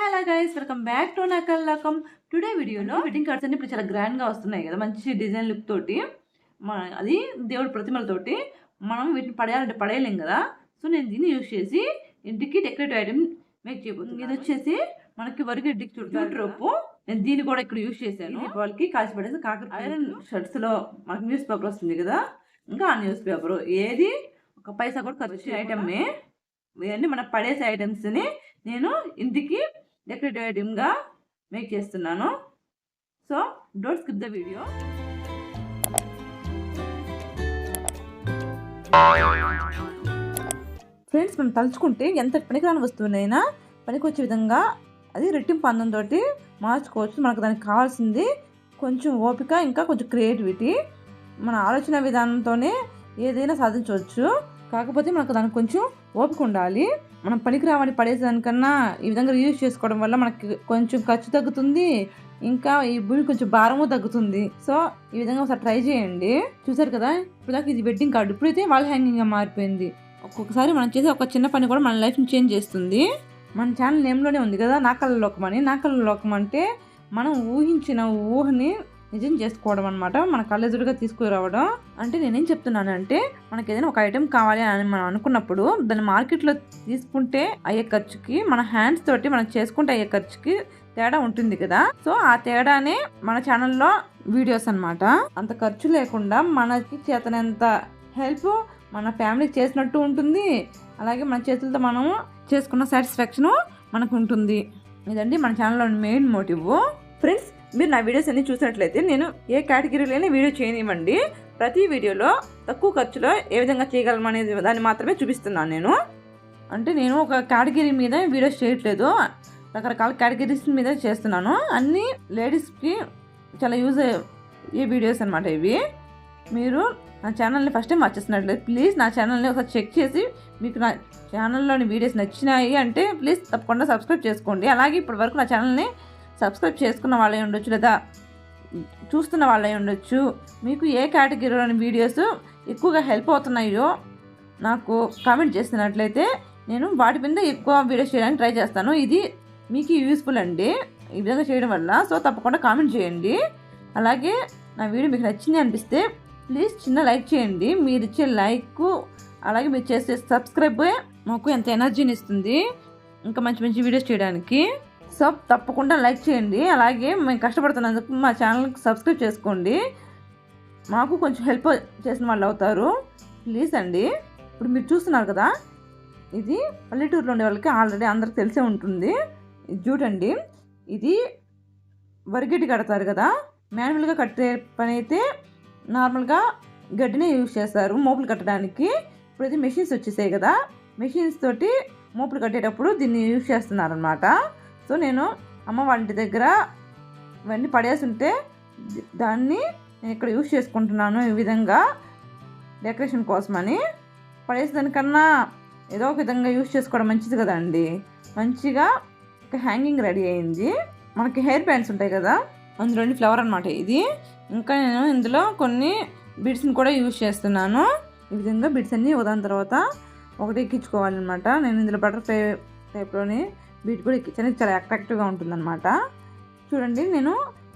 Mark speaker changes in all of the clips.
Speaker 1: Hello guys, welcome back to నకల్లకం. Today వీడియోలో wedding cards అన్ని ఇప్పుడు చాలా గ్రాండ్గా వస్తున్నాయి కదా, మంచి డిజైన్ లుక్ తోటి. అది దేవుడి ప్రతిమలతోటి మనం వీటిని పడేయాలంటే పడేయలేం కదా. సో నేను దీన్ని యూజ్ చేసి ఇంటికి డెకరేటివ్ ఐటమ్ మేక్ చేయబోతున్నాను. ఇది వచ్చేసి మనకి వరిగడ్డికి చుట్టూ రోపు. నేను దీన్ని కూడా ఇక్కడ యూజ్ చేశాను. వాళ్ళకి కాల్చి పడేసి కాకర ఐరన్ షర్ట్స్లో మనకి న్యూస్ పేపర్ వస్తుంది కదా, ఇంకా ఆ న్యూస్ పేపర్ ఏది ఒక పైసా కూడా ఖర్చు ఐటమే. ఇవన్నీ మనం పడేసే ఐటమ్స్ని నేను ఇంటికి డెకరేటివ్ ఐటమ్గా మేక్ చేస్తున్నాను. So don't skip the video. Friends, మనం తలుచుకుంటే ఎంత పనికిరాని వస్తువునైనా పనికొచ్చే విధంగా అది రెట్టింపు అందంతో మార్చుకోవచ్చు. మనకు దానికి కావాల్సింది కొంచెం ఓపిక, ఇంకా కొంచెం క్రియేటివిటీ. మన ఆలోచన విధానంతోనే ఏదైనా సాధించవచ్చు. కాకపోతే మనకు దానికి కొంచెం ఓపిక ఉండాలి. మనం పనికి రావని పడేసేదానికన్నా ఈ విధంగా యూజ్ చేసుకోవడం వల్ల మనకి కొంచెం ఖర్చు తగ్గుతుంది, ఇంకా ఈ భూమి కొంచెం భారము తగ్గుతుంది. సో ఈ విధంగా ఒకసారి ట్రై చేయండి. చూసారు కదా, ఇప్పుడు దాకా ఇది వెడ్డింగ్ కార్డు, ఇప్పుడైతే వాల్ హ్యాంగింగ్గా మారిపోయింది. ఒక్కొక్కసారి మనం చేసే ఒక చిన్న పని కూడా మన లైఫ్ని చేంజ్ చేస్తుంది. మన ఛానల్ నేమ్లోనే ఉంది కదా, నా కళ్ళ లోకం అని. నా కళ్ళ లోకం అంటే మనం ఊహించిన ఊహని నిజం చేసుకోవడం అనమాట. మన కళ్ళెదురుగా తీసుకురావడం. అంటే నేనేం చెప్తున్నానంటే, మనకి ఏదైనా ఒక ఐటెం కావాలి అని మనం అనుకున్నప్పుడు దాన్ని మార్కెట్లో తీసుకుంటే అయ్యే ఖర్చుకి, మన హ్యాండ్స్ తోటి మనం చేసుకుంటే అయ్యే ఖర్చుకి తేడా ఉంటుంది కదా. సో ఆ తేడానే మన ఛానల్లో వీడియోస్ అనమాట. అంత ఖర్చు లేకుండా మనకి చేతనంత హెల్ప్ మన ఫ్యామిలీకి చేసినట్టు ఉంటుంది. అలాగే మన చేతులతో మనం చేసుకున్న సాటిస్ఫాక్షన్ మనకు ఉంటుంది. ఇదండి మన ఛానల్లో మెయిన్ మోటివ్. ఫ్రెండ్స్, మీరు నా వీడియోస్ అన్ని చూసినట్లయితే నేను ఏ కేటగిరీలోనే వీడియో చేయనివ్వండి, ప్రతి వీడియోలో తక్కువ ఖర్చులో ఏ విధంగా చేయగలమనేది దాన్ని మాత్రమే చూపిస్తున్నాను నేను. అంటే నేను ఒక కేటగిరీ మీద వీడియోస్ చేయట్లేదు, రకరకాల కేటగిరీస్ మీద చేస్తున్నాను. అన్నీ లేడీస్కి చాలా యూజ్ అయ్యే వీడియోస్ అనమాట ఇవి. మీరు నా ఛానల్ని ఫస్ట్ టైం వచ్చేసినట్లయితే ప్లీజ్ నా ఛానల్ని ఒకసారి చెక్ చేసి మీకు నా ఛానల్లోని వీడియోస్ నచ్చినాయి అంటే ప్లీజ్ తప్పకుండా సబ్స్క్రైబ్ చేసుకోండి. అలాగే ఇప్పటి వరకు నా ఛానల్ని సబ్స్క్రైబ్ చేసుకున్న వాళ్ళే ఉండొచ్చు, లేదా చూస్తున్న వాళ్ళే ఉండొచ్చు. మీకు ఏ కేటగిరీలోని వీడియోస్ ఎక్కువగా హెల్ప్ అవుతున్నాయో నాకు కామెంట్ చేసినట్లయితే నేను వాటి మీద ఎక్కువ వీడియోస్ చేయడానికి ట్రై చేస్తాను. ఇది మీకు యూస్ఫుల్ అండి ఈ విధంగా చేయడం వల్ల. సో తప్పకుండా కామెంట్ చేయండి. అలాగే నా వీడియో మీకు నచ్చింది అనిపిస్తే ప్లీజ్ చిన్న లైక్ చేయండి. మీరు ఇచ్చే లైక్, అలాగే మీరు చేసే సబ్స్క్రైబ్ మాకు ఎంత ఎనర్జీని ఇస్తుంది ఇంకా మంచి మంచి వీడియోస్ చేయడానికి. సో తప్పకుండా లైక్ చేయండి. అలాగే మేము కష్టపడుతున్నందుకు మా ఛానల్కి సబ్స్క్రైబ్ చేసుకోండి. మాకు కొంచెం హెల్ప్ చేసిన వాళ్ళు అవుతారు. ప్లీజ్ అండి. ఇప్పుడు మీరు చూస్తున్నారు కదా, ఇది పల్లెటూరులో ఉండే వాళ్ళకి ఆల్రెడీ అందరికి తెలిసే ఉంటుంది. ఇది చూడండి, ఇది వరిగడ్డి కడతారు కదా. మాన్యువల్గా కట్టే పని అయితే నార్మల్గా గడ్డినే యూజ్ చేస్తారు మోపులు కట్టడానికి. ఇప్పుడైతే మెషిన్స్ వచ్చేసాయి కదా, మెషిన్స్ తోటి మోపులు కట్టేటప్పుడు దీన్ని యూజ్ చేస్తున్నారనమాట. సో నేను అమ్మ వాళ్ళ ఇంటి దగ్గర ఇవన్నీ పడేసి ఉంటే దాన్ని నేను ఇక్కడ యూజ్ చేసుకుంటున్నాను ఈ విధంగా డెకరేషన్ కోసమని. పడేసేదానికన్నా ఏదో ఒక విధంగా యూజ్ చేసుకోవడం మంచిది కదా అండి. మంచిగా ఒక హ్యాంగింగ్ రెడీ అయింది. మనకి హెయిర్ బ్యాండ్స్ ఉంటాయి కదా, అందులోని ఫ్లవర్ అనమాట ఇది. ఇంకా నేను ఇందులో కొన్ని బిడ్స్ని కూడా యూజ్ చేస్తున్నాను. ఈ విధంగా బిడ్స్ అన్నీ ఉదాహరణ తర్వాత ఒకటి ఎక్కించుకోవాలన్నమాట. నేను ఇందులో బటర్ఫ్లై టైప్లోని బీట్ కూడా ఎక్కించడానికి చాలా అట్రాక్టివ్గా ఉంటుందన్నమాట. చూడండి, నేను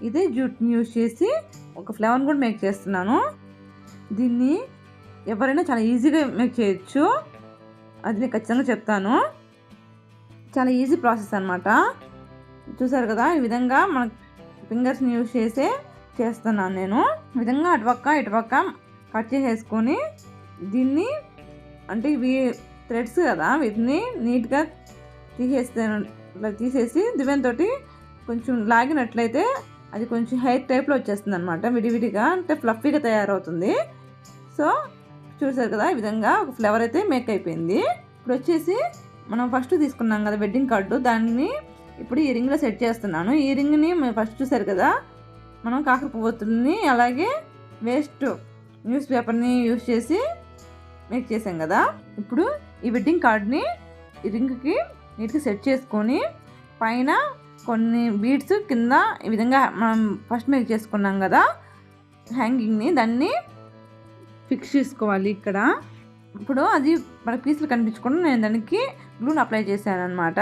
Speaker 1: ఇదే జూట్ని యూజ్ చేసి ఒక ఫ్లవర్ని కూడా మేక్ చేస్తున్నాను. దీన్ని ఎవరైనా చాలా ఈజీగా మేక్ చేయొచ్చు, అది నేను ఖచ్చితంగా చెప్తాను. చాలా ఈజీ ప్రాసెస్ అనమాట. చూసారు కదా, ఈ విధంగా మన ఫింగర్స్ని యూజ్ చేస్తున్నాను నేను. ఈ విధంగా అటుపక్క ఇటుపక్క కట్ చేసేసుకొని దీన్ని, అంటే ఇవి థ్రెడ్స్ కదా, వీటిని నీట్గా తీసేసి దువ్వెనతో కొంచెం లాగినట్లయితే అది కొంచెం హెయిర్ టైప్లో వచ్చేస్తుంది అనమాట. విడివిడిగా అంటే ఫ్లఫీగా తయారవుతుంది. సో చూసారు కదా, ఈ విధంగా ఒక ఫ్లవర్ అయితే మేక్ అయిపోయింది. ఇప్పుడు వచ్చేసి మనం ఫస్ట్ తీసుకున్నాం కదా వెడ్డింగ్ కార్డు, దాన్ని ఇప్పుడు ఈ రింగ్లో సెట్ చేస్తున్నాను. ఈ రింగ్ని ఫస్ట్ చూసారు కదా, మనం కాకర పువ్వొత్తుల్ని అలాగే వేస్ట్ న్యూస్ పేపర్ని యూజ్ చేసి మేక్ చేసాం కదా. ఇప్పుడు ఈ వెడ్డింగ్ కార్డ్ని ఈ రింగ్కి నీట్గా సెట్ చేసుకొని పైన కొన్ని బీడ్స్, కింద ఈ విధంగా మనం ఫస్ట్ మేక్ చేసుకున్నాం కదా హ్యాంగింగ్ని, దాన్ని ఫిక్స్ చేసుకోవాలి ఇక్కడ. ఇప్పుడు అది మన పీసులు కనిపించకుండా నేను దానికి గ్లూని అప్లై చేశాను అనమాట.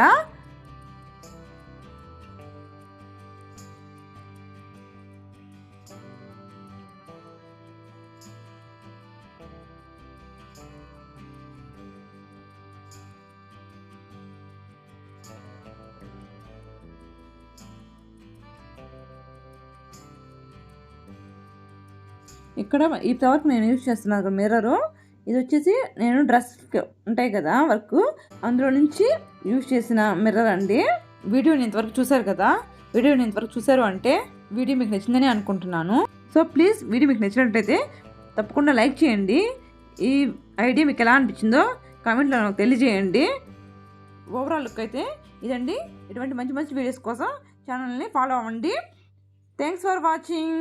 Speaker 1: ఇక్కడ ఇప్పటివరకు నేను యూజ్ చేస్తున్నాను మిర్రరు. ఇది వచ్చేసి నేను డ్రెస్ ఉంటాయి కదా వర్క్, అందులో నుంచి యూజ్ చేసిన మిర్రర్ అండి. వీడియోని ఇంతవరకు చూసారు కదా, వీడియోని ఇంతవరకు చూసారు అంటే వీడియో మీకు నచ్చిందని అనుకుంటున్నాను. సో ప్లీజ్ వీడియో మీకు నచ్చినట్లయితే తప్పకుండా లైక్ చేయండి. ఈ ఐడియా మీకు ఎలా అనిపించిందో కామెంట్లో నాకు తెలియజేయండి. ఓవరాల్ లుక్ అయితే ఇదండి. ఇటువంటి మంచి మంచి వీడియోస్ కోసం ఛానల్ని ఫాలో అవ్వండి. Thanks for watching.